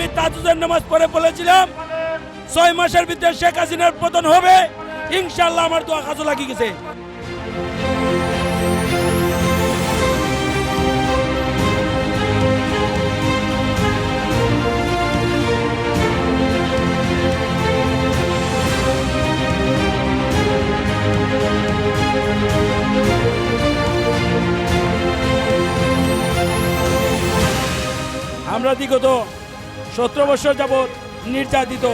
আমি তাহাজ্জুদের নামাজ পড়ে বলেছিলাম 6 মাসের ভিতরে শেখ হাসিনার পতন হবে, ইনশাআল্লাহ আমার দোয়া কাজে লাগিয়ে গেছে। আমরা বিগত 17 বছর যাবৎ নির্যাতিত।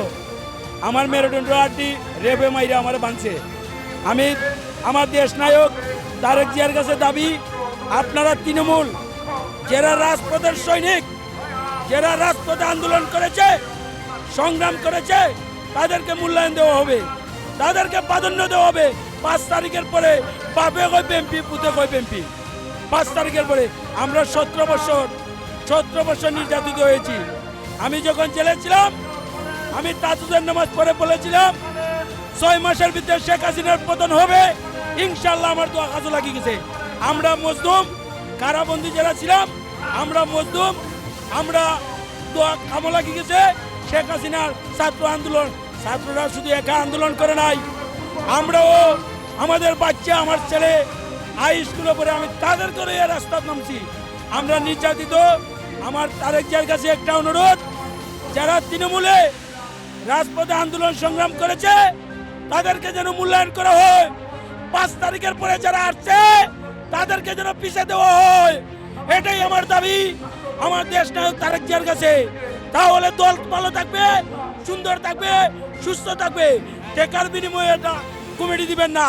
আমার মেরুদণ্ড আড্ডি রেবে মাইরা আমার বাঁধছে। আমি আমার দেশ নায়ক তারেক জিয়ার কাছে দাবি, আপনারা তৃণমূল যারা রাজপথের সৈনিক, যারা রাজপথে আন্দোলন করেছে, সংগ্রাম করেছে, তাদেরকে মূল্যায়ন দেওয়া হবে, তাদেরকে প্রাধান্য দেওয়া হবে। 5 তারিখের পরে বাপে কইবে এমপি, পুতে কইবে এমপি। 5 তারিখের পরে আমরা 17 বছর নির্যাতিত হয়েছি। আমি যখন জেলে ছিলাম, আমি তাহাজ্জুদের নামাজ পড়ে বলেছিলাম 6 মাসের ভিতরে শেখ হাসিনার পতন হবে, ইনশাআল্লাহ আমার দোয়া কাজে লাগিয়ে গেছে। আমরা মজলুম, কারাবন্দী যারা ছিলাম আমরা মজলুম, আমরা দোয়া কামে লাগিয়ে গেছে। শেখ হাসিনার ছাত্র আন্দোলন, ছাত্ররা শুধু একা আন্দোলন করে নাই, আমরাও আমাদের বাচ্চা, আমার ছেলে হাই স্কুলে পড়ে, আমি তাদের করে রাস্তায় নামছি। আমরা নির্যাতিত। আমার তারেক জিয়ার কাছে একটা অনুরোধ, যারা তৃণমূলে রাজপথে আন্দোলন সংগ্রাম করেছে তাদেরকে যেন মূল্যায়ন করা হয়। 5 তারিখের পরে যারা আসছে তাদেরকে যেন পিছিয়ে দেওয়া হয়। এটাই আমার দাবি আমার দেশ নায়ক তারেক জিয়ার কাছে। তাহলে দল ভালো থাকবে, সুন্দর থাকবে, সুস্থ থাকবে। টাকার বিনিময়ে কমিটি দিবেন না।